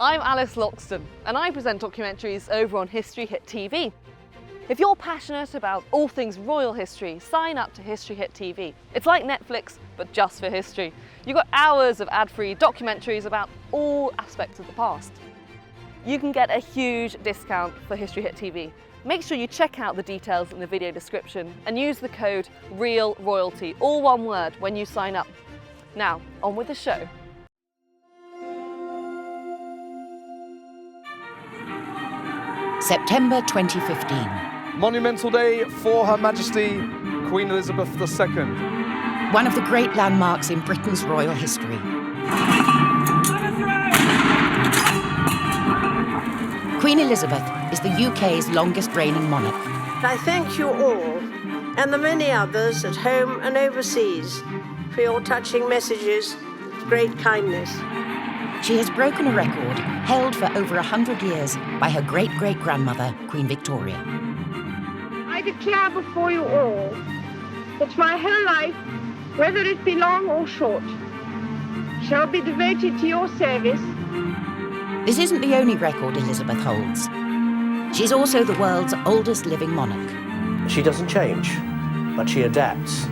I'm Alice Loxton, and I present documentaries over on History Hit TV. If you're passionate about all things royal history, sign up to History Hit TV. It's like Netflix, but just for history. You've got hours of ad-free documentaries about all aspects of the past. You can get a huge discount for History Hit TV. Make sure you check out the details in the video description and use the code REALROYALTY, all one word, when you sign up. Now, on with the show. September 2015. Monumental day for Her Majesty Queen Elizabeth II. One of the great landmarks in Britain's royal history. Queen Elizabeth is the UK's longest reigning monarch. I thank you all, and the many others at home and overseas, for your touching messages of great kindness. She has broken a record held for over 100 years by her great-great-grandmother, Queen Victoria. I declare before you all that my whole life, whether it be long or short, shall be devoted to your service. This isn't the only record Elizabeth holds. She's also the world's oldest living monarch. She doesn't change, but she adapts.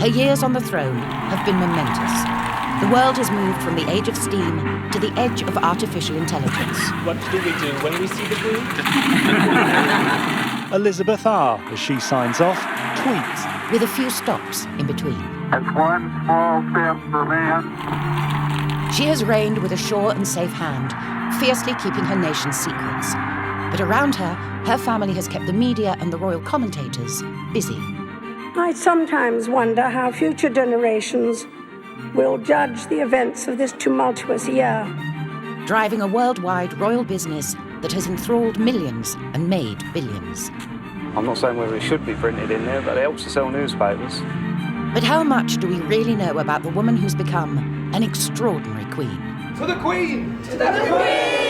Her years on the throne have been momentous. The world has moved from the age of steam to the edge of artificial intelligence. What do we do when we see the Queen? Elizabeth R., as she signs off, tweets. With a few stops in between. It's one small step for man. She has reigned with a sure and safe hand, fiercely keeping her nation's secrets. But around her, her family has kept the media and the royal commentators busy. I sometimes wonder how future generations will judge the events of this tumultuous year. Driving a worldwide royal business that has enthralled millions and made billions. I'm not saying whether it should be printed in there, but it helps to sell newspapers. But how much do we really know about the woman who's become an extraordinary queen? To the Queen! To the Queen!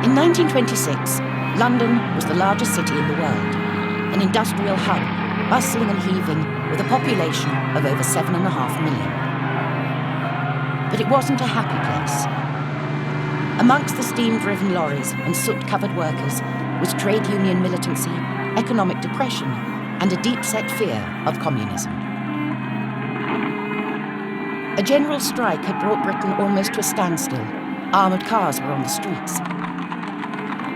In 1926, London was the largest city in the world, an industrial hub, bustling and heaving with a population of over 7.5 million. But it wasn't a happy place. Amongst the steam-driven lorries and soot-covered workers was trade union militancy, economic depression, and a deep-set fear of communism. A general strike had brought Britain almost to a standstill. Armoured cars were on the streets.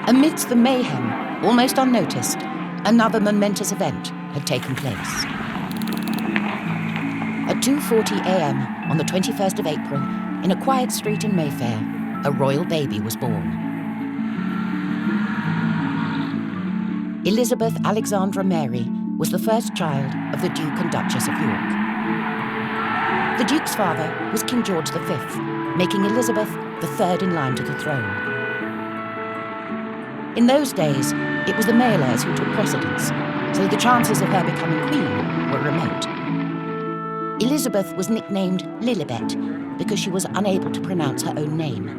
Amidst the mayhem, almost unnoticed, another momentous event had taken place. At 2:40 a.m. on the 21st of April, in a quiet street in Mayfair, a royal baby was born. Elizabeth Alexandra Mary was the first child of the Duke and Duchess of York. The Duke's father was King George V, making Elizabeth the third in line to the throne. In those days, it was the male heirs who took precedence, so the chances of her becoming queen were remote. Elizabeth was nicknamed Lilibet because she was unable to pronounce her own name.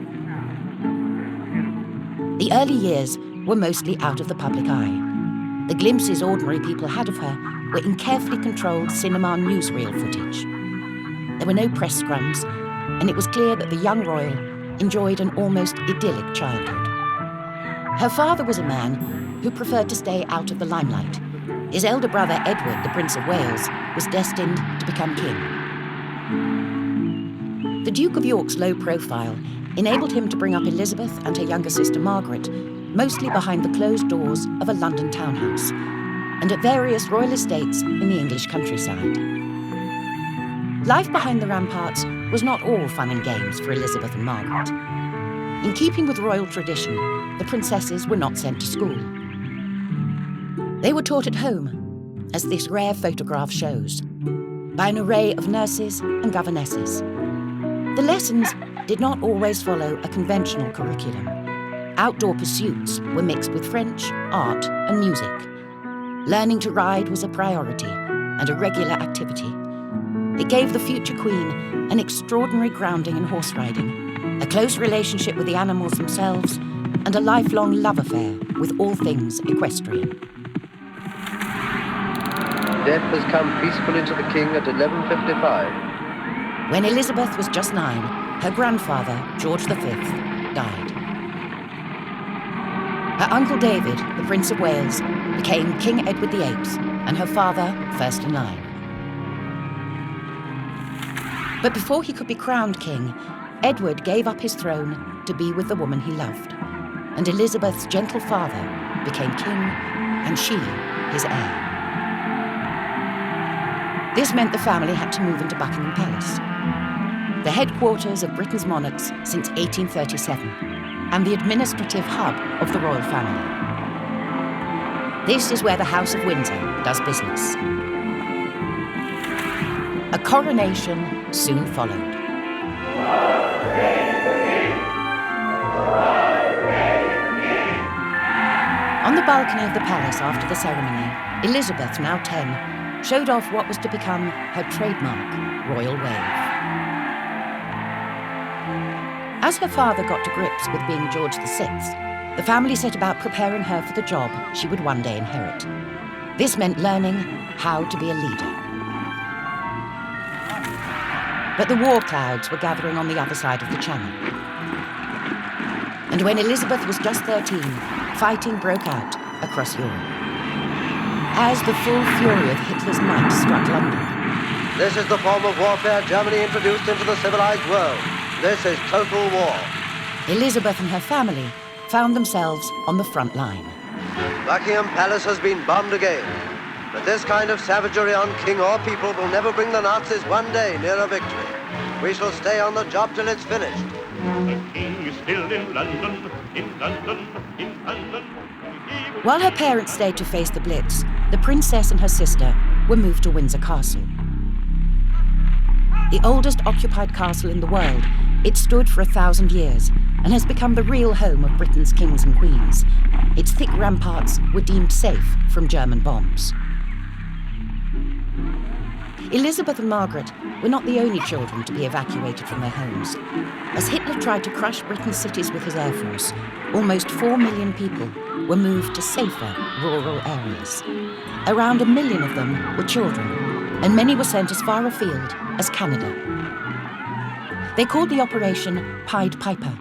The early years were mostly out of the public eye. The glimpses ordinary people had of her were in carefully controlled cinema newsreel footage. There were no press scrums, and it was clear that the young royal enjoyed an almost idyllic childhood. Her father was a man who preferred to stay out of the limelight. His elder brother, Edward, the Prince of Wales, was destined to become king. The Duke of York's low profile enabled him to bring up Elizabeth and her younger sister, Margaret, mostly behind the closed doors of a London townhouse and at various royal estates in the English countryside. Life behind the ramparts was not all fun and games for Elizabeth and Margaret. In keeping with royal tradition, the princesses were not sent to school. They were taught at home, as this rare photograph shows, by an array of nurses and governesses. The lessons did not always follow a conventional curriculum. Outdoor pursuits were mixed with French, art, and music. Learning to ride was a priority and a regular activity. It gave the future queen an extraordinary grounding in horse riding, a close relationship with the animals themselves, and a lifelong love affair with all things equestrian. Death has come peacefully to the king at 11:55. When Elizabeth was just 9, her grandfather, George V, died. Her uncle David, the Prince of Wales, became King Edward VIII, and her father first in line. But before he could be crowned king, Edward gave up his throne to be with the woman he loved, and Elizabeth's gentle father became king, and she his heir. This meant the family had to move into Buckingham Palace, the headquarters of Britain's monarchs since 1837, and the administrative hub of the royal family. This is where the House of Windsor does business. A coronation soon followed. On the balcony of the palace after the ceremony, Elizabeth, now 10, showed off what was to become her trademark royal wave. As her father got to grips with being George VI, the family set about preparing her for the job she would one day inherit. This meant learning how to be a leader. But the war clouds were gathering on the other side of the Channel. And when Elizabeth was just 13, fighting broke out across Europe. As the full fury of Hitler's might struck London. This is the form of warfare Germany introduced into the civilized world. This is total war. Elizabeth and her family found themselves on the front line. Buckingham Palace has been bombed again. But this kind of savagery on king or people will never bring the Nazis one day nearer victory. We shall stay on the job till it's finished. The king is still in London, in London, in London. While her parents stayed to face the Blitz, the princess and her sister were moved to Windsor Castle. The oldest occupied castle in the world, it stood for 1,000 years and has become the real home of Britain's kings and queens. Its thick ramparts were deemed safe from German bombs. Elizabeth and Margaret were not the only children to be evacuated from their homes. As Hitler tried to crush Britain's cities with his air force, almost 4 million people were moved to safer rural areas. Around 1 million of them were children, and many were sent as far afield as Canada. They called the operation Pied Piper,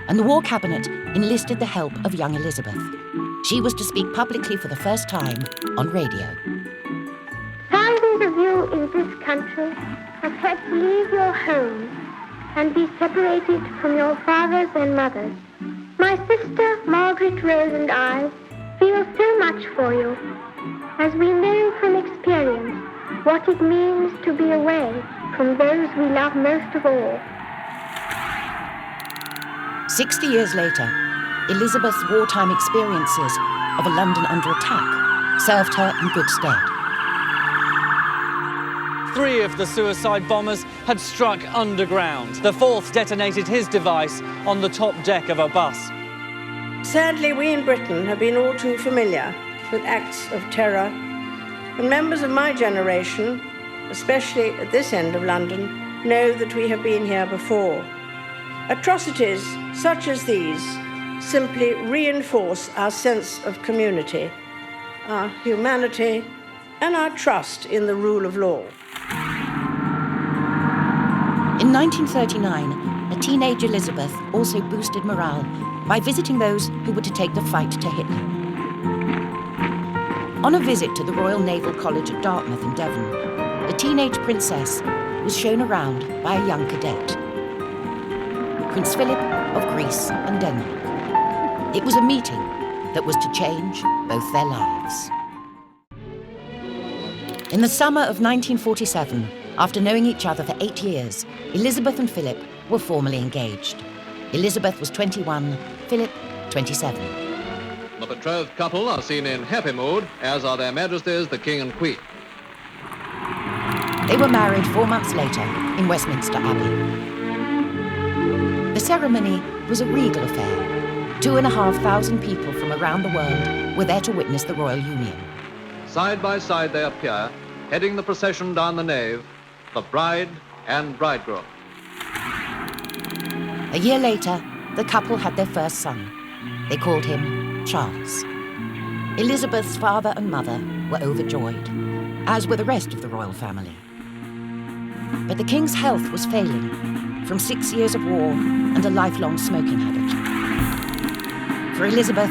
and the War Cabinet enlisted the help of young Elizabeth. She was to speak publicly for the first time on radio. Thousands of you in this country have had to leave your homes and be separated from your fathers and mothers. My sister, Margaret Rose, and I feel so much for you, as we know from experience what it means to be away from those we love most of all. 60 years later, Elizabeth's wartime experiences of a London under attack served her in good stead. 3 of the suicide bombers had struck underground. The 4th detonated his device on the top deck of a bus. Sadly, we in Britain have been all too familiar with acts of terror, and members of my generation, especially at this end of London, know that we have been here before. Atrocities such as these simply reinforce our sense of community, our humanity, and our trust in the rule of law. In 1939, a teenage Elizabeth also boosted morale by visiting those who were to take the fight to Hitler. On a visit to the Royal Naval College at Dartmouth in Devon, the teenage princess was shown around by a young cadet, Prince Philip of Greece and Denmark. It was a meeting that was to change both their lives. In the summer of 1947, after knowing each other for 8 years, Elizabeth and Philip were formally engaged. Elizabeth was 21, Philip 27. The betrothed couple are seen in happy mood, as are their majesties, the King and Queen. They were married 4 months later in Westminster Abbey. The ceremony was a regal affair. 2,500 people from around the world were there to witness the royal union. Side by side they appear, heading the procession down the nave, the bride and bridegroom. A year later, the couple had their first son. They called him Charles. Elizabeth's father and mother were overjoyed, as were the rest of the royal family. But the king's health was failing from 6 years of war and a lifelong smoking habit. For Elizabeth,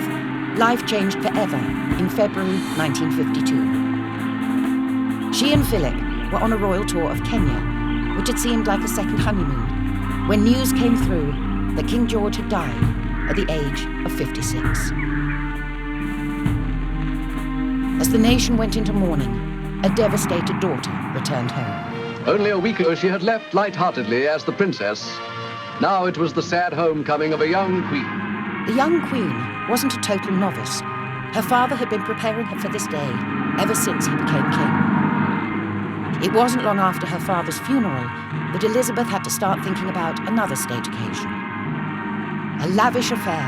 life changed forever in February 1952. She and Philip were on a royal tour of Kenya, which had seemed like a second honeymoon, when news came through that King George had died at the age of 56. As the nation went into mourning, a devastated daughter returned home. Only a week ago she had left light-heartedly as the princess. Now it was the sad homecoming of a young queen. The young queen wasn't a total novice. Her father had been preparing her for this day ever since he became king. It wasn't long after her father's funeral that Elizabeth had to start thinking about another state occasion. A lavish affair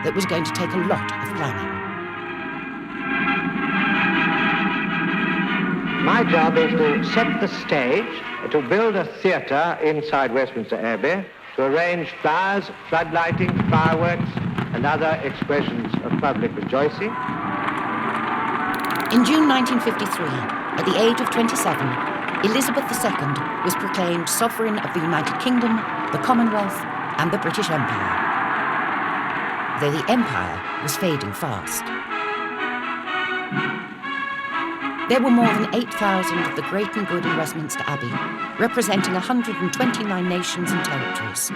that was going to take a lot of planning. My job is to set the stage, to build a theatre inside Westminster Abbey, to arrange flowers, floodlighting, fireworks, and other expressions of public rejoicing. In June 1953, at the age of 27, Elizabeth II was proclaimed sovereign of the United Kingdom, the Commonwealth, and the British Empire. Though the empire was fading fast. There were more than 8,000 of the great and good in Westminster Abbey, representing 129 nations and territories.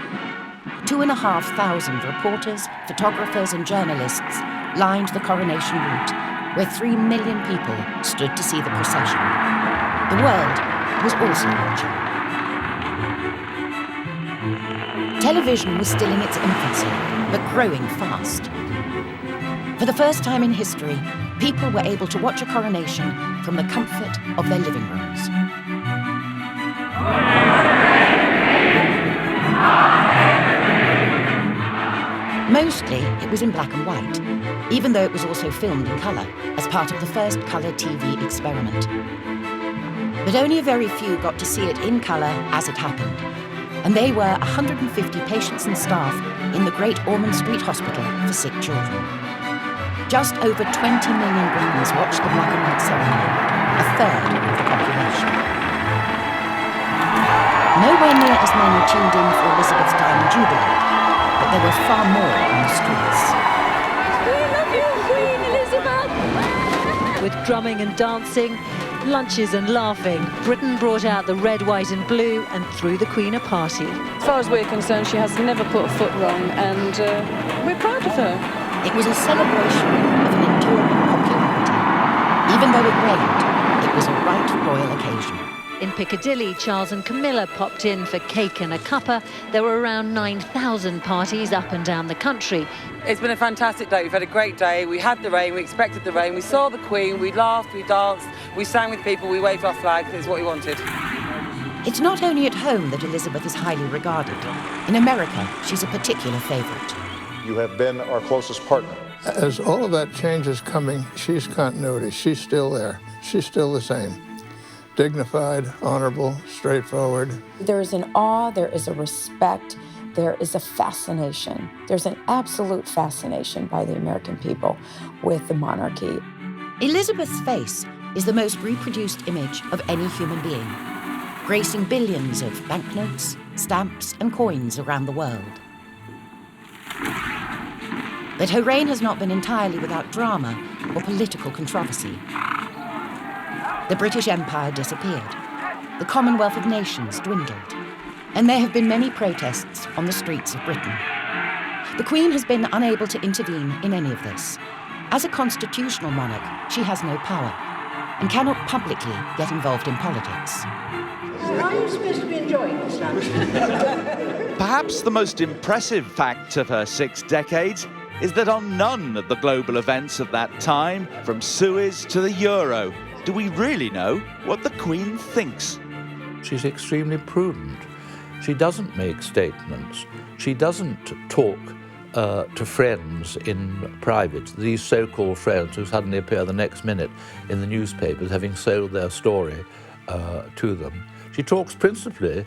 2,500 reporters, photographers and journalists lined the coronation route, where 3 million people stood to see the procession. The world was also watching. Television was still in its infancy, but growing fast. For the first time in history, people were able to watch a coronation from the comfort of their living rooms. Mostly, it was in black and white, even though it was also filmed in colour as part of the first colour TV experiment. But only a very few got to see it in colour as it happened, and they were 150 patients and staff in the Great Ormond Street Hospital for sick children. Just over 20 million Britons watched the black and white ceremony, a third of the population. Nowhere near as many tuned in for Elizabeth's Diamond Jubilee, but there were far more on the streets. We love you, Queen Elizabeth! With drumming and dancing, lunches and laughing, Britain brought out the red, white and blue and threw the Queen a party. As far as we're concerned, she has never put a foot wrong, and we're proud of her. It was a celebration of an enduring popularity. Even though it rained, it was a right royal occasion. In Piccadilly, Charles and Camilla popped in for cake and a cuppa. There were around 9,000 parties up and down the country. It's been a fantastic day. We've had a great day. We had the rain, we expected the rain. We saw the Queen, we laughed, we danced, we sang with people, we waved our flag. It's what we wanted. It's not only at home that Elizabeth is highly regarded. In America, she's a particular favourite. You have been our closest partner. As all of that change is coming, she's continuity. She's still there. She's still the same. Dignified, honorable, straightforward. There is an awe, there is a respect, there is a fascination. There's an absolute fascination by the American people with the monarchy. Elizabeth's face is the most reproduced image of any human being, gracing billions of banknotes, stamps, and coins around the world. But her reign has not been entirely without drama or political controversy. The British Empire disappeared. The Commonwealth of Nations dwindled. And there have been many protests on the streets of Britain. The Queen has been unable to intervene in any of this. As a constitutional monarch, she has no power and cannot publicly get involved in politics. Are you supposed to be enjoying this lunch? Perhaps the most impressive fact of her 6 decades is that on none of the global events of that time, from Suez to the Euro, do we really know what the Queen thinks. She's extremely prudent. She doesn't make statements. She doesn't talk to friends in private, these so-called friends who suddenly appear the next minute in the newspapers having sold their story to them. She talks principally,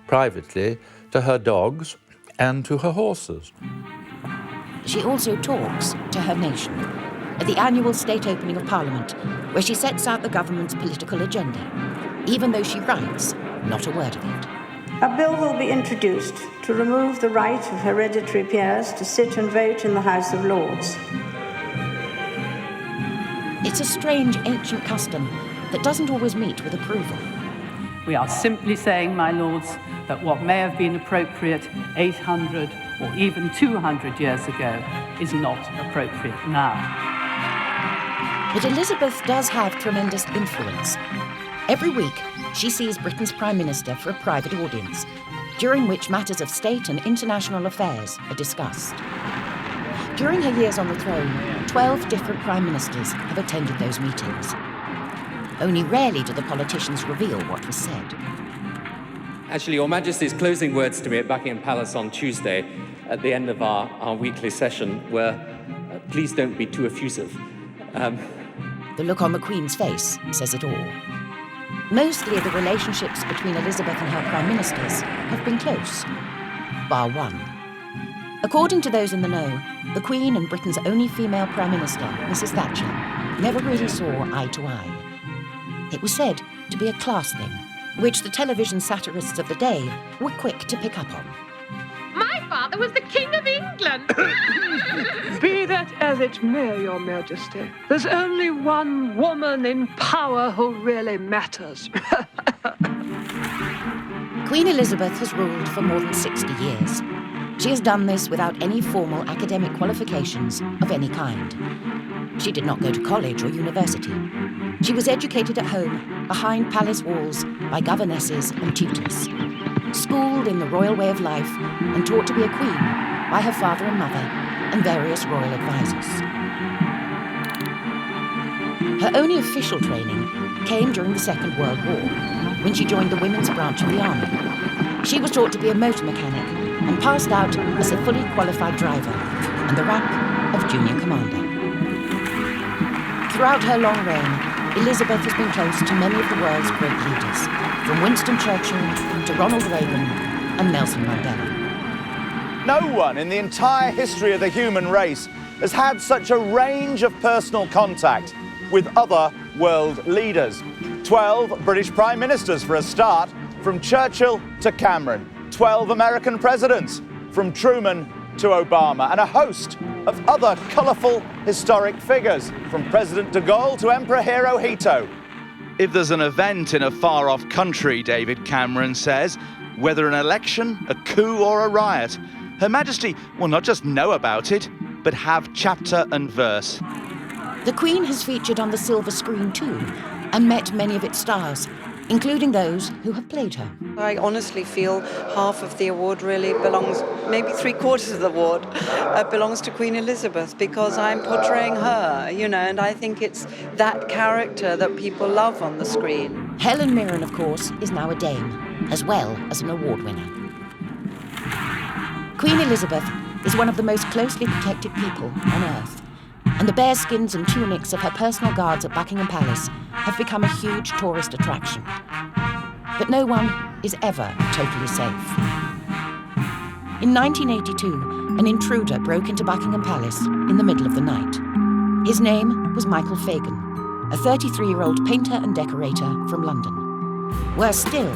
privately, to her dogs and to her horses. She also talks to her nation at the annual state opening of Parliament, where she sets out the government's political agenda, even though she writes not a word of it. A bill will be introduced to remove the right of hereditary peers to sit and vote in the House of Lords. It's a strange ancient custom that doesn't always meet with approval. We are simply saying, my lords, that what may have been appropriate 800 or even 200 years ago is not appropriate now. But Elizabeth does have tremendous influence. Every week, she sees Britain's Prime Minister for a private audience, during which matters of state and international affairs are discussed. During her years on the throne, 12 different Prime Ministers have attended those meetings. Only rarely do the politicians reveal what was said. Actually, Your Majesty's closing words to me at Buckingham Palace on Tuesday, at the end of our weekly session, were, please don't be too effusive. The look on the Queen's face says it all. Mostly the relationships between Elizabeth and her Prime Ministers have been close, bar one. According to those in the know, the Queen and Britain's only female Prime Minister, Mrs. Thatcher, never really saw eye to eye. It was said to be a class thing, which the television satirists of the day were quick to pick up on. My father was the King of England. Be that as it may, Your Majesty, there's only one woman in power who really matters. Queen Elizabeth has ruled for more than 60 years. She has done this without any formal academic qualifications of any kind. She did not go to college or university. She was educated at home, behind palace walls, by governesses and tutors. Schooled in the royal way of life and taught to be a queen by her father and mother and various royal advisors. Her only official training came during the Second World War, when she joined the women's branch of the army. She was taught to be a motor mechanic and passed out as a fully qualified driver and the rank of junior commander. Throughout her long reign, Elizabeth has been close to many of the world's great leaders, from Winston Churchill to Ronald Reagan and Nelson Mandela. No one in the entire history of the human race has had such a range of personal contact with other world leaders. 12 British Prime Ministers for a start, from Churchill to Cameron. 12 American presidents, from Truman to Obama, and a host of other colourful historic figures, from President de Gaulle to Emperor Hirohito. If there's an event in a far-off country, David Cameron says, whether an election, a coup or a riot, Her Majesty will not just know about it, but have chapter and verse. The Queen has featured on the silver screen too, and met many of its stars, including those who have played her. I honestly feel half of the award really belongs, maybe 3/4 of the award, belongs to Queen Elizabeth, because I'm portraying her, and I think it's that character that people love on the screen. Helen Mirren, of course, is now a dame, as well as an award winner. Queen Elizabeth is one of the most closely protected people on earth, and the bearskins and tunics of her personal guards at Buckingham Palace have become a huge tourist attraction. But no one is ever totally safe. In 1982, an intruder broke into Buckingham Palace in the middle of the night. His name was Michael Fagan, a 33-year-old painter and decorator from London. Worse still,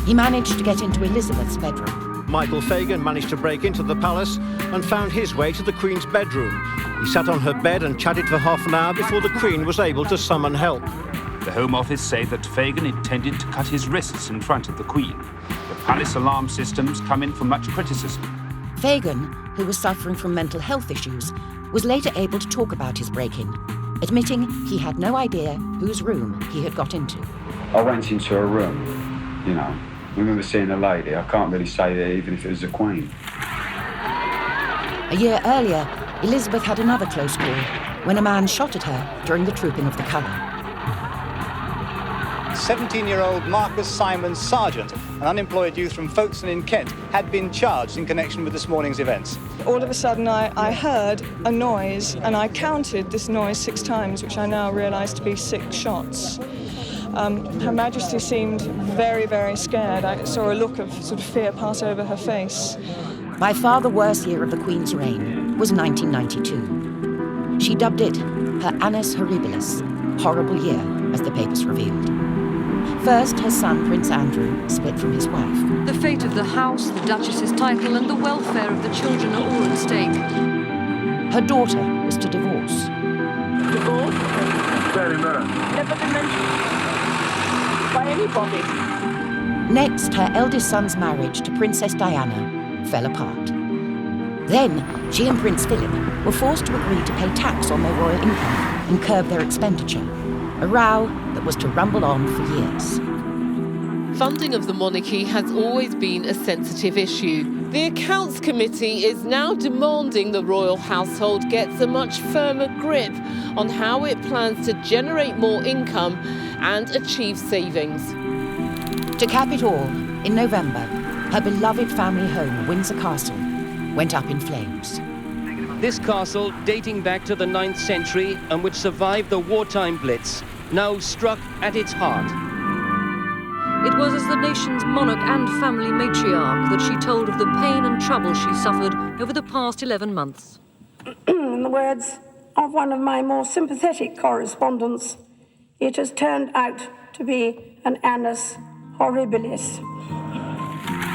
he managed to get into Elizabeth's bedroom. Michael Fagan managed to break into the palace and found his way to the Queen's bedroom. He sat on her bed and chatted for half an hour before the Queen was able to summon help. The Home Office say that Fagan intended to cut his wrists in front of the Queen. The palace alarm systems come in for much criticism. Fagan, who was suffering from mental health issues, was later able to talk about his break-in, admitting he had no idea whose room he had got into. I went into a room, I remember seeing a lady. I can't really say that even if it was the Queen. A year earlier, Elizabeth had another close call when a man shot at her during the Trooping of the Colour. 17-year-old Marcus Simon Sargent, an unemployed youth from Folkestone in Kent, had been charged in connection with this morning's events. All of a sudden I heard a noise, and I counted this noise 6 times, which I now realise to be 6 shots. Her Majesty seemed very, very scared. I saw a look of sort of fear pass over her face. By far the worst year of the Queen's reign was 1992. She dubbed it her Annus Horribilis, horrible year, as the papers revealed. First, her son, Prince Andrew, split from his wife. The fate of the house, the Duchess's title, and the welfare of the children are all at stake. Her daughter was to divorce. Divorce? Very much. Never been mentioned by anybody. Next, her eldest son's marriage to Princess Diana fell apart. Then, she and Prince Philip were forced to agree to pay tax on their royal income and curb their expenditure, a row that was to rumble on for years. Funding of the monarchy has always been a sensitive issue. The Accounts Committee is now demanding the royal household gets a much firmer grip on how it plans to generate more income and achieve savings. To cap it all, in November, her beloved family home, Windsor Castle, went up in flames. This castle, dating back to the 9th century and which survived the wartime blitz, now struck at its heart. It was as the nation's monarch and family matriarch that she told of the pain and trouble she suffered over the past 11 months. In the words of one of my more sympathetic correspondents, it has turned out to be an annus horribilis.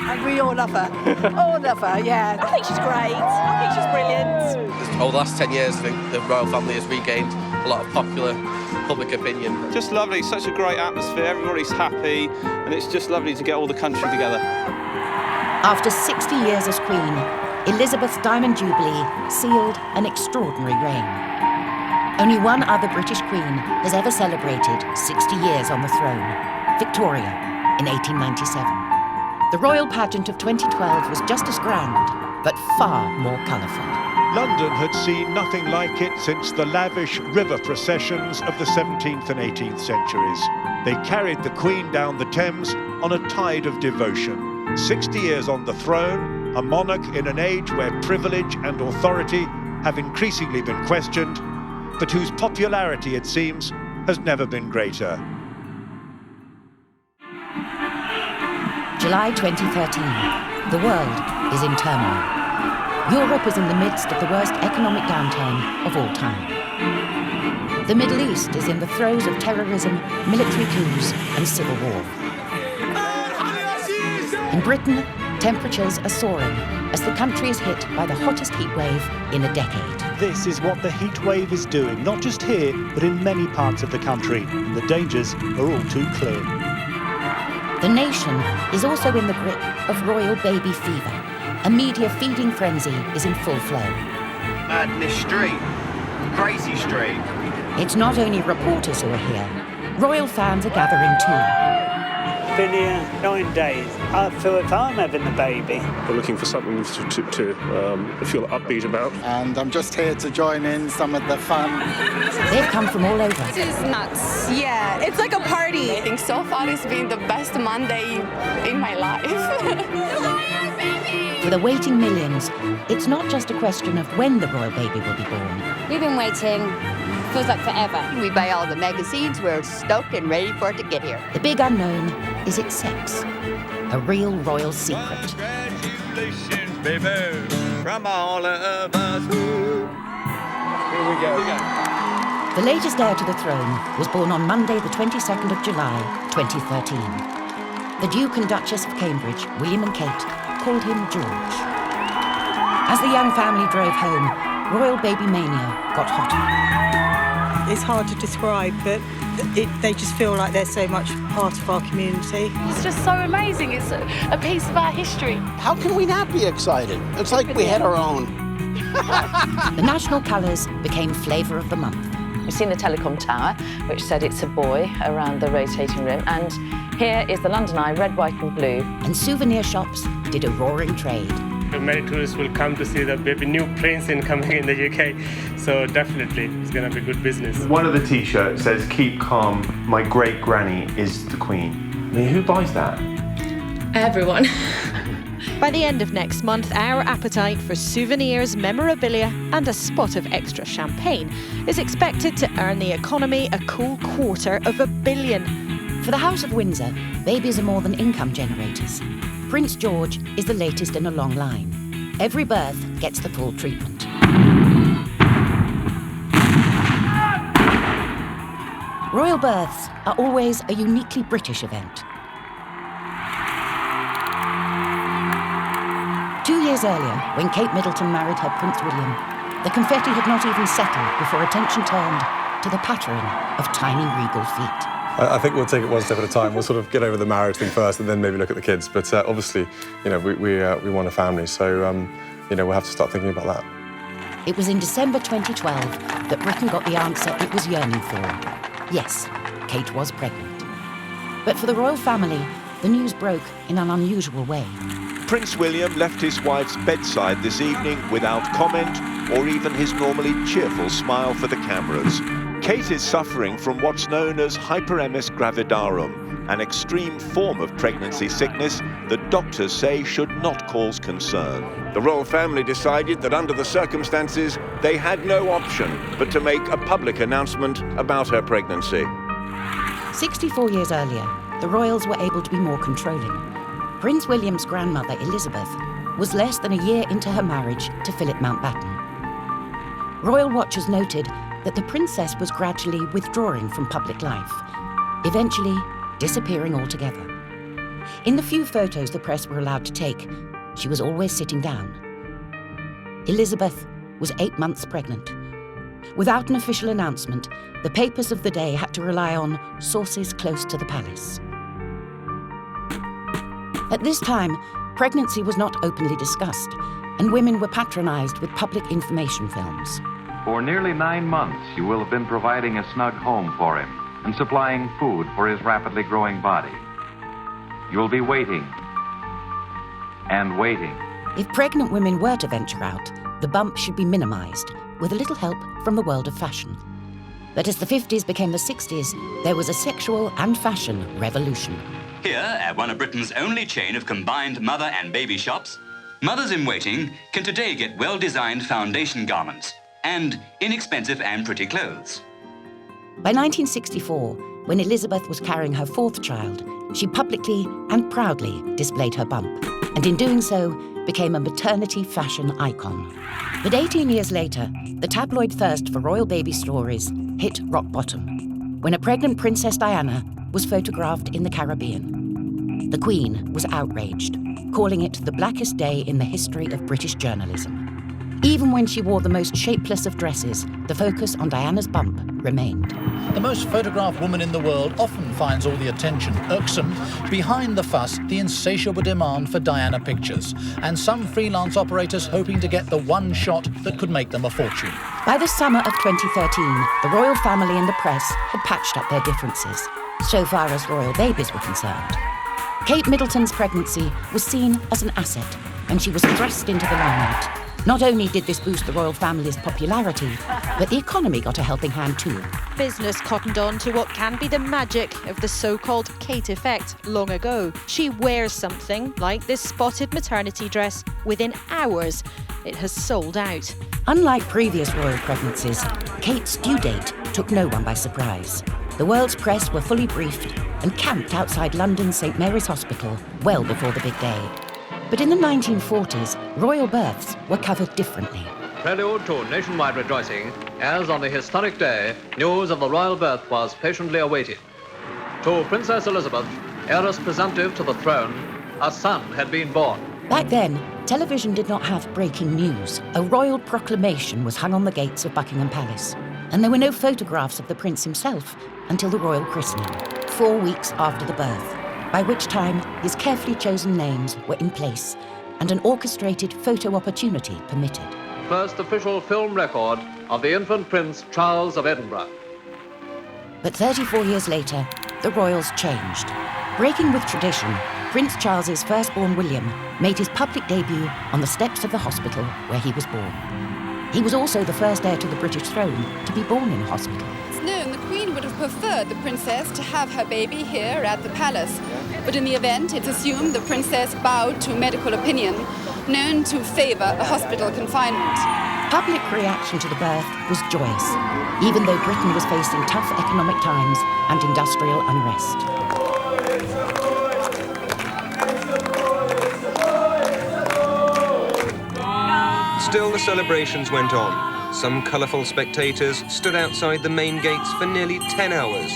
And we all love her. All love her, yeah. I think she's great. I think she's brilliant. Over the last 10 years, I think the royal family has regained a lot of popular public opinion. Just lovely, such a great atmosphere, everybody's happy, and it's just lovely to get all the country together. After 60 years as Queen, Elizabeth's Diamond Jubilee sealed an extraordinary reign. Only one other British Queen has ever celebrated 60 years on the throne, Victoria, in 1897. The royal pageant of 2012 was just as grand, but far more colourful. London had seen nothing like it since the lavish river processions of the 17th and 18th centuries. They carried the Queen down the Thames on a tide of devotion. 60 years on the throne, a monarch in an age where privilege and authority have increasingly been questioned, but whose popularity, it seems, has never been greater. July 2013. The world is in turmoil. Europe is in the midst of the worst economic downturn of all time. The Middle East is in the throes of terrorism, military coups, and civil war. In Britain, temperatures are soaring as the country is hit by the hottest heat wave in a decade. This is what the heat wave is doing, not just here, but in many parts of the country. And the dangers are all too clear. The nation is also in the grip of royal baby fever. A media feeding frenzy is in full flow. Madness streak. Crazy streak. It's not only reporters who are here. Royal fans are gathering too. Been here 9 days. I feel if I'm having the baby. We're looking for something to feel upbeat about. And I'm just here to join in some of the fun. They've come from all over. This is nuts. Yeah, it's like a party. I think so far it's been the best Monday in my life. For the waiting millions, it's not just a question of when the royal baby will be born. We've been waiting. Feels like forever. We buy all the magazines. We're stoked and ready for it to get here. The big unknown is its sex. A real royal secret. Congratulations, baby, from all of us. Here we go. The latest heir to the throne was born on Monday, the 22nd of July, 2013. The Duke and Duchess of Cambridge, William and Kate, called him George. As the young family drove home, royal baby mania got hotter. It's hard to describe, but they just feel like they're so much part of our community. It's just so amazing. It's a piece of our history. How can we not be excited? It's like we had our own. The national colours became flavour of the month. We've seen the telecom tower, which said it's a boy around the rotating rim, and here is the London Eye, red, white and blue. And souvenir shops did a roaring trade. Many tourists will come to see the baby new prince coming in the UK. So definitely, it's going to be good business. One of the T-shirts says, "Keep calm, my great granny is the queen." I mean, who buys that? Everyone. By the end of next month, our appetite for souvenirs, memorabilia and a spot of extra champagne is expected to earn the economy a cool $250 million. For the House of Windsor, babies are more than income generators. Prince George is the latest in a long line. Every birth gets the full treatment. Royal births are always a uniquely British event. 2 years earlier, when Kate Middleton married her Prince William, the confetti had not even settled before attention turned to the pattering of tiny regal feet. I think we'll take it one step at a time. We'll sort of get over the marriage thing first and then maybe look at the kids. But obviously, you know, we want a family, so, you know, we'll have to start thinking about that. It was in December 2012 that Britain got the answer it was yearning for. Yes, Kate was pregnant. But for the royal family, the news broke in an unusual way. Prince William left his wife's bedside this evening without comment or even his normally cheerful smile for the cameras. Kate is suffering from what's known as hyperemesis gravidarum, an extreme form of pregnancy sickness that doctors say should not cause concern. The royal family decided that under the circumstances, they had no option but to make a public announcement about her pregnancy. 64 years earlier, the royals were able to be more controlling. Prince William's grandmother, Elizabeth, was less than a year into her marriage to Philip Mountbatten. Royal watchers noted that the princess was gradually withdrawing from public life, eventually disappearing altogether. In the few photos the press were allowed to take, she was always sitting down. Elizabeth was 8 months pregnant. Without an official announcement, the papers of the day had to rely on sources close to the palace. At this time, pregnancy was not openly discussed, and women were patronised with public information films. For nearly 9 months, you will have been providing a snug home for him and supplying food for his rapidly growing body. You'll be waiting and waiting. If pregnant women were to venture out, the bump should be minimised, with a little help from the world of fashion. But as the 50s became the 60s, there was a sexual and fashion revolution. Here, at one of Britain's only chain of combined mother and baby shops, mothers in waiting can today get well-designed foundation garments and inexpensive and pretty clothes. By 1964, when Elizabeth was carrying her 4th child, she publicly and proudly displayed her bump, and in doing so, became a maternity fashion icon. But 18 years later, the tabloid thirst for royal baby stories hit rock bottom, when a pregnant Princess Diana was photographed in the Caribbean. The Queen was outraged, calling it the blackest day in the history of British journalism. Even when she wore the most shapeless of dresses, the focus on Diana's bump remained. The most photographed woman in the world often finds all the attention irksome. Behind the fuss, the insatiable demand for Diana pictures, and some freelance operators hoping to get the one shot that could make them a fortune. By the summer of 2013, the royal family and the press had patched up their differences, so far as royal babies were concerned. Kate Middleton's pregnancy was seen as an asset, and she was thrust into the limelight. Not only did this boost the royal family's popularity, but the economy got a helping hand too. Business cottoned on to what can be the magic of the so-called Kate effect long ago. She wears something like this spotted maternity dress. Within hours, it has sold out. Unlike previous royal pregnancies, Kate's due date took no one by surprise. The world's press were fully briefed and camped outside London's St Mary's Hospital well before the big day. But in the 1940s, royal births were covered differently. Prelude to nationwide rejoicing, as on the historic day, news of the royal birth was patiently awaited. To Princess Elizabeth, heiress presumptive to the throne, a son had been born. Back then, television did not have breaking news. A royal proclamation was hung on the gates of Buckingham Palace, and there were no photographs of the prince himself until the royal christening, 4 weeks after the birth, by which time his carefully chosen names were in place and an orchestrated photo opportunity permitted. First official film record of the infant Prince Charles of Edinburgh. But 34 years later, the royals changed. Breaking with tradition, Prince Charles's firstborn William made his public debut on the steps of the hospital where he was born. He was also the first heir to the British throne to be born in a hospital. It's known the Queen would have preferred the princess to have her baby here at the palace. But in the event, it's assumed the princess bowed to medical opinion, known to favour a hospital confinement. Public reaction to the birth was joyous, even though Britain was facing tough economic times and industrial unrest. Still, the celebrations went on. Some colourful spectators stood outside the main gates for nearly 10 hours.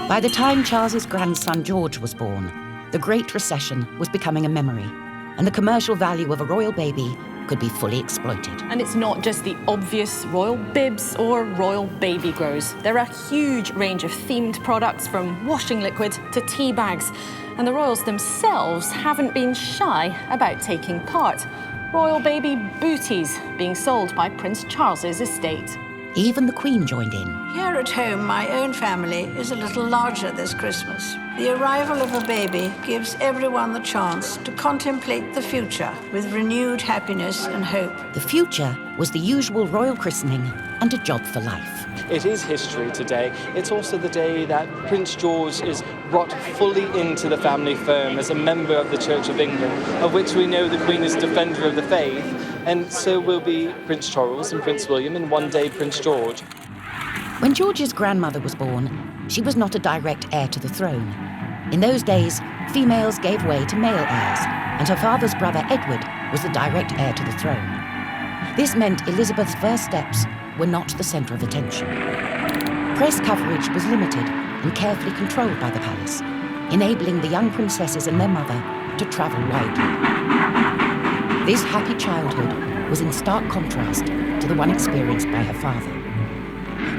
By the time Charles's grandson George was born, the Great Recession was becoming a memory, and the commercial value of a royal baby could be fully exploited. And it's not just the obvious royal bibs or royal baby grows. There are a huge range of themed products, from washing liquid to tea bags. And the royals themselves haven't been shy about taking part. Royal baby booties being sold by Prince Charles's estate. Even the Queen joined in. Here at home, my own family is a little larger this Christmas. The arrival of a baby gives everyone the chance to contemplate the future with renewed happiness and hope. The future was the usual royal christening and a job for life. It is history today. It's also the day that Prince George is brought fully into the family firm as a member of the Church of England, of which we know the Queen is defender of the faith, and so will be Prince Charles and Prince William, and one day Prince George. When George's grandmother was born, she was not a direct heir to the throne. In those days, females gave way to male heirs, and her father's brother Edward was the direct heir to the throne. This meant Elizabeth's first steps were not the centre of attention. Press coverage was limited and carefully controlled by the palace, enabling the young princesses and their mother to travel widely. This happy childhood was in stark contrast to the one experienced by her father.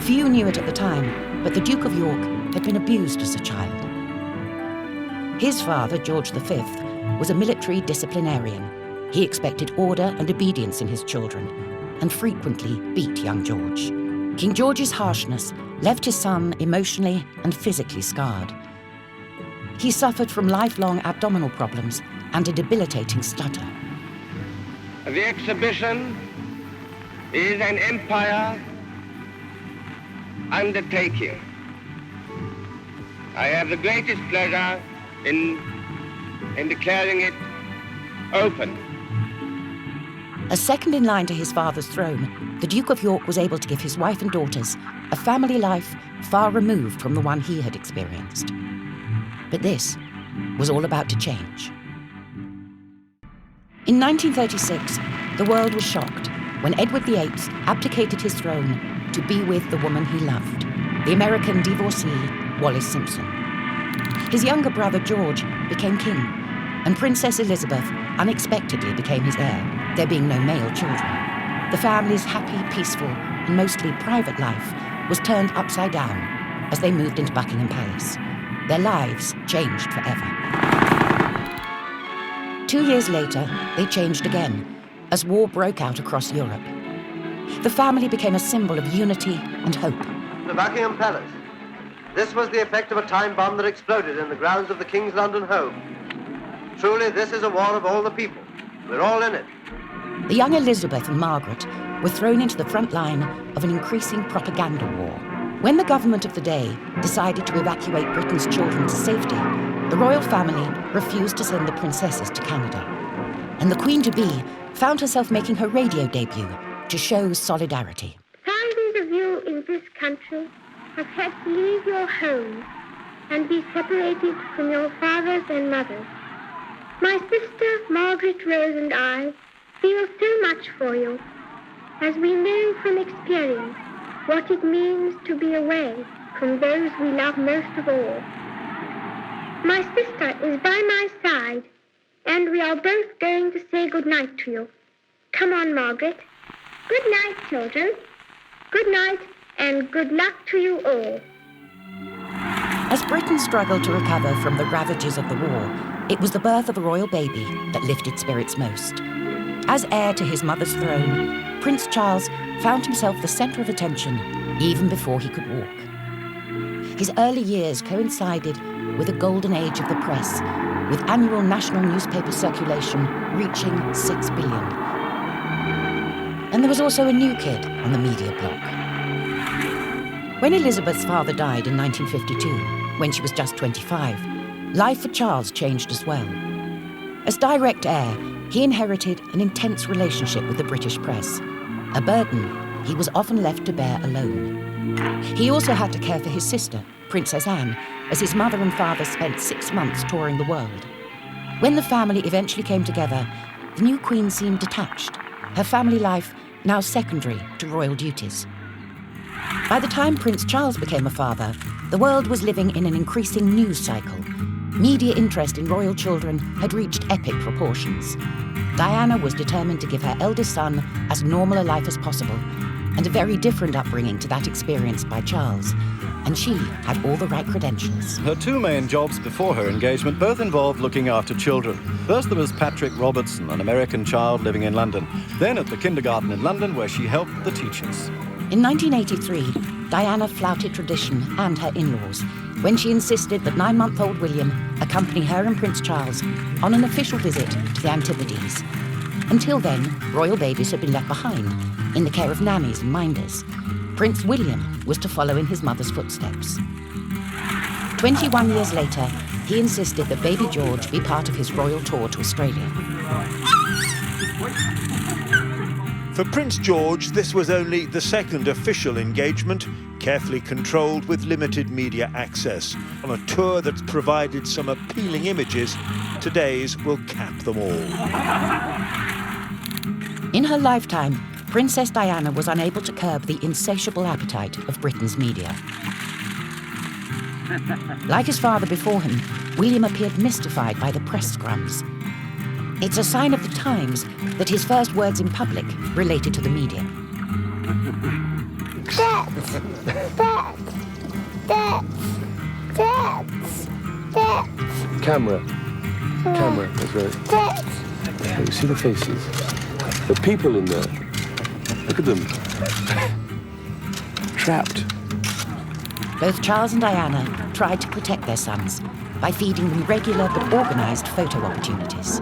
Few knew it at the time, but the Duke of York had been abused as a child. His father, George V, was a military disciplinarian. He expected order and obedience in his children, and frequently beat young George. King George's harshness left his son emotionally and physically scarred. He suffered from lifelong abdominal problems and a debilitating stutter. The exhibition is an empire undertaking. I have the greatest pleasure in declaring it open. As second in line to his father's throne, the Duke of York was able to give his wife and daughters a family life far removed from the one he had experienced. But this was all about to change. In 1936, the world was shocked when Edward VIII abdicated his throne to be with the woman he loved, the American divorcee Wallis Simpson. His younger brother George became king, and Princess Elizabeth unexpectedly became his heir, there being no male children. The family's happy, peaceful, and mostly private life was turned upside down as they moved into Buckingham Palace. Their lives changed forever. 2 years later, they changed again, as war broke out across Europe. The family became a symbol of unity and hope. The Buckingham Palace. This was the effect of a time bomb that exploded in the grounds of the King's London home. Truly, this is a war of all the people. We're all in it. The young Elizabeth and Margaret were thrown into the front line of an increasing propaganda war. When the government of the day decided to evacuate Britain's children to safety, the royal family refused to send the princesses to Canada. And the Queen-to-be found herself making her radio debut to show solidarity. Thousands of you in this country have had to leave your homes and be separated from your fathers and mothers. My sister, Margaret Rose, and I feel so much for you, as we know from experience what it means to be away from those we love most of all. My sister is by my side, and we are both going to say good night to you. Come on, Margaret. Good night, children. Good night, and good luck to you all. As Britain struggled to recover from the ravages of the war, it was the birth of a royal baby that lifted spirits most. As heir to his mother's throne, Prince Charles found himself the centre of attention even before he could walk. His early years coincided with a golden age of the press, with annual national newspaper circulation reaching 6 billion. And there was also a new kid on the media block. When Elizabeth's father died in 1952, when she was just 25, life for Charles changed as well. As direct heir, he inherited an intense relationship with the British press, a burden he was often left to bear alone. He also had to care for his sister, Princess Anne, as his mother and father spent 6 months touring the world. When the family eventually came together, the new queen seemed detached, her family life now secondary to royal duties. By the time Prince Charles became a father, the world was living in an increasing news cycle. Media interest in royal children had reached epic proportions. Diana was determined to give her eldest son as normal a life as possible, and a very different upbringing to that experienced by Charles. And she had all the right credentials. Her 2 main jobs before her engagement both involved looking after children. First there was Patrick Robertson, an American child living in London. Then at the kindergarten in London, where she helped the teachers. In 1983, Diana flouted tradition and her in-laws when she insisted that 9-month-old William accompany her and Prince Charles on an official visit to the Antipodes. Until then, royal babies had been left behind in the care of nannies and minders. Prince William was to follow in his mother's footsteps. 21 years later, he insisted that baby George be part of his royal tour to Australia. For Prince George, this was only the second official engagement, carefully controlled with limited media access. On a tour that's provided some appealing images, today's will cap them all. In her lifetime, Princess Diana was unable to curb the insatiable appetite of Britain's media. Like his father before him, William appeared mystified by the press scrums. It's a sign of the times that his first words in public related to the media. Camera, that's right. You see the faces? The people in there. Look at them. Trapped. Both Charles and Diana tried to protect their sons by feeding them regular but organised photo opportunities.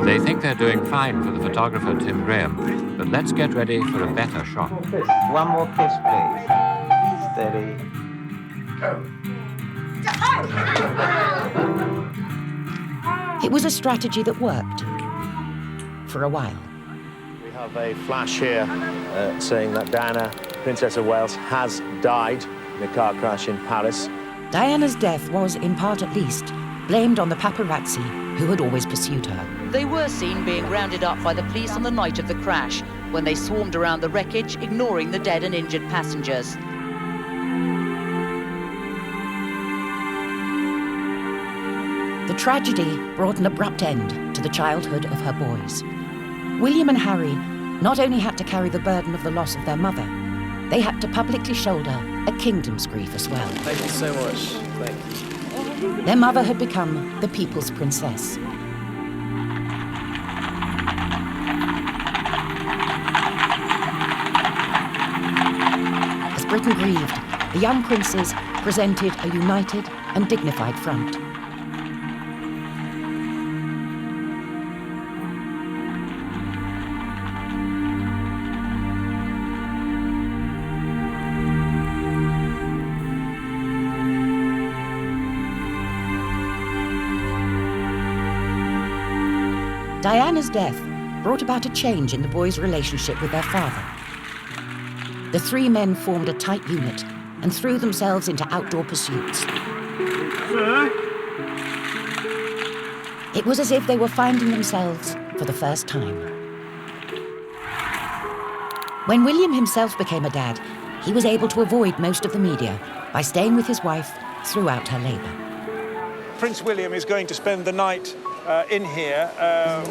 They think they're doing fine for the photographer, Tim Graham, but let's get ready for a better shot. One more kiss, please. Steady. Go. It was a strategy that worked. For a while. We have a flash here saying that Diana, Princess of Wales, has died in a car crash in Paris. Diana's death was, in part at least, blamed on the paparazzi who had always pursued her. They were seen being rounded up by the police on the night of the crash, when they swarmed around the wreckage, ignoring the dead and injured passengers. The tragedy brought an abrupt end to the childhood of her boys. William and Harry not only had to carry the burden of the loss of their mother, they had to publicly shoulder a kingdom's grief as well. Thank you so much. Thank you. Their mother had become the people's princess. As Britain grieved, the young princes presented a united and dignified front. Diana's death brought about a change in the boys' relationship with their father. The 3 men formed a tight unit and threw themselves into outdoor pursuits. It was as if they were finding themselves for the first time. When William himself became a dad, he was able to avoid most of the media by staying with his wife throughout her labour. Prince William is going to spend the night in here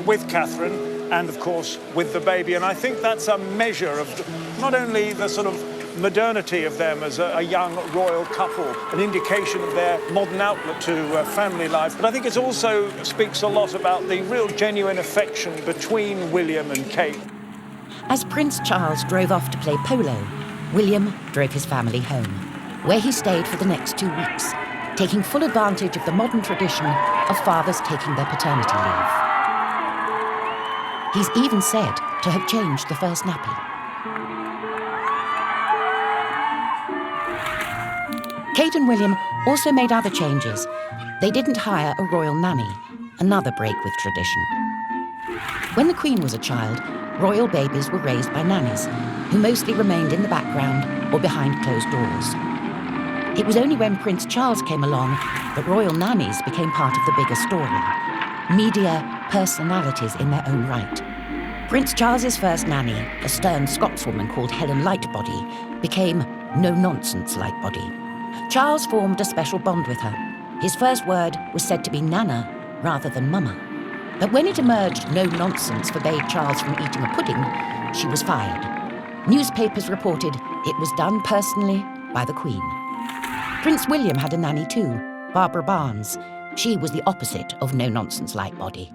with Catherine and, of course, with the baby. And I think that's a measure of not only the sort of modernity of them as a young royal couple, an indication of their modern outlook to family life, but I think it also speaks a lot about the real genuine affection between William and Kate. As Prince Charles drove off to play polo, William drove his family home. where he stayed for the next 2 weeks, taking full advantage of the modern tradition of fathers taking their paternity leave. He's even said to have changed the first nappy. Kate and William also made other changes. They didn't hire a royal nanny, another break with tradition. When the Queen was a child, royal babies were raised by nannies, who mostly remained in the background or behind closed doors. It was only when Prince Charles came along that royal nannies became part of the bigger story. Media personalities in their own right. Prince Charles's first nanny, a stern Scotswoman called Helen Lightbody, became no-nonsense Lightbody. Charles formed a special bond with her. His first word was said to be Nana rather than Mama. But when it emerged no-nonsense forbade Charles from eating a pudding, she was fired. Newspapers reported it was done personally by the Queen. Prince William had a nanny too, Barbara Barnes. She was the opposite of no-nonsense Lightbody.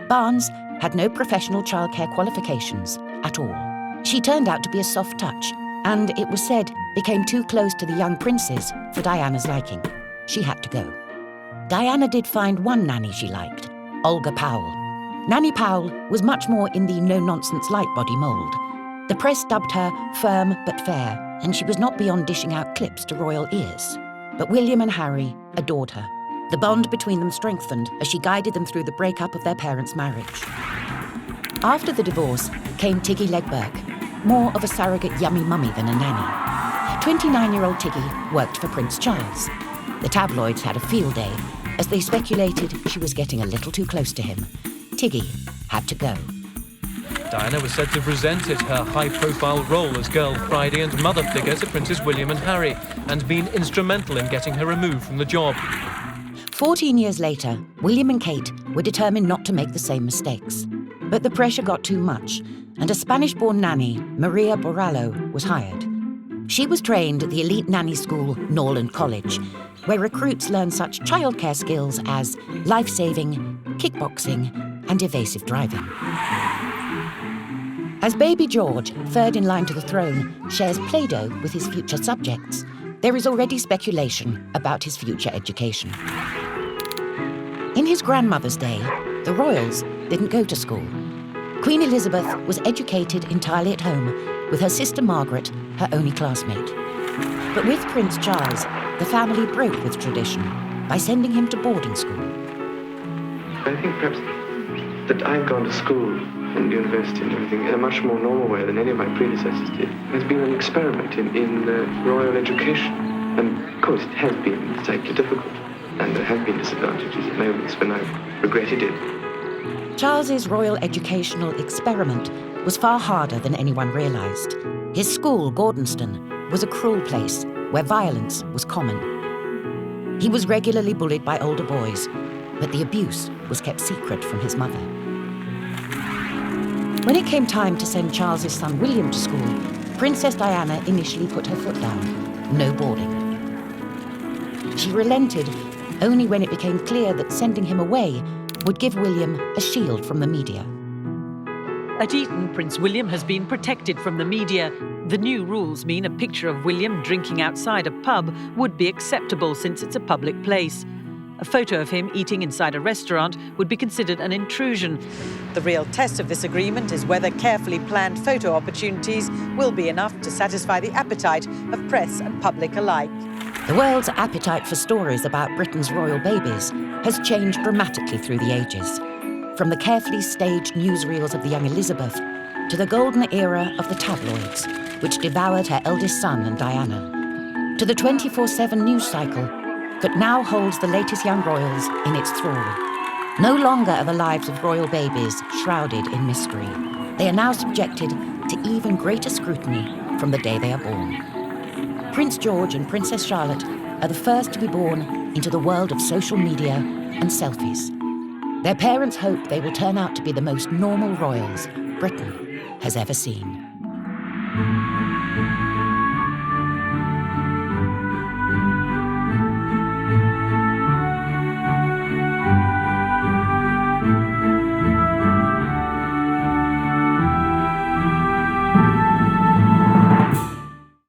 Barnes had no professional childcare qualifications at all. She turned out to be a soft touch, and it was said became too close to the young princes for Diana's liking. She had to go. Diana did find one nanny she liked, Olga Powell. Nanny Powell was much more in the no-nonsense Lightbody mould. The press dubbed her firm but fair, and she was not beyond dishing out clips to royal ears. But William and Harry adored her. The bond between them strengthened as she guided them through the breakup of their parents' marriage. After the divorce came Tiggy Legburke, more of a surrogate yummy mummy than a nanny. 29-year-old Tiggy worked for Prince Charles. The tabloids had a field day as they speculated she was getting a little too close to him. Tiggy had to go. Diana was said to have resented her high-profile role as girl Friday and mother figure to Princes William and Harry, and been instrumental in getting her removed from the job. 14 years later, William and Kate were determined not to make the same mistakes. But the pressure got too much, and a Spanish-born nanny, Maria Borrallo, was hired. She was trained at the elite nanny school, Norland College, where recruits learn such childcare skills as life-saving, kickboxing, and evasive driving. As baby George, third in line to the throne, shares Play-Doh with his future subjects, there is already speculation about his future education. In his grandmother's day, the royals didn't go to school. Queen Elizabeth was educated entirely at home, with her sister Margaret, her only classmate. But with Prince Charles, the family broke with tradition by sending him to boarding school. I think perhaps that I've gone to school and university and everything in a much more normal way than any of my predecessors did. There's been an experiment in royal education, and of course it has been slightly difficult, and there have been disadvantages at moments when I've regretted it. Charles's royal educational experiment was far harder than anyone realised. His school, Gordonston, was a cruel place where violence was common. He was regularly bullied by older boys, but the abuse was kept secret from his mother. When it came time to send Charles's son William to school, Princess Diana initially put her foot down. No boarding. She relented only when it became clear that sending him away would give William a shield from the media. At Eton, Prince William has been protected from the media. The new rules mean a picture of William drinking outside a pub would be acceptable since it's a public place. A photo of him eating inside a restaurant would be considered an intrusion. The real test of this agreement is whether carefully planned photo opportunities will be enough to satisfy the appetite of press and public alike. The world's appetite for stories about Britain's royal babies has changed dramatically through the ages. From the carefully staged newsreels of the young Elizabeth to the golden era of the tabloids, which devoured her eldest son and Diana, to the 24/7 news cycle that now holds the latest young royals in its thrall. No longer are the lives of royal babies shrouded in mystery. They are now subjected to even greater scrutiny from the day they are born. Prince George and Princess Charlotte are the first to be born into the world of social media and selfies. Their parents hope they will turn out to be the most normal royals Britain has ever seen.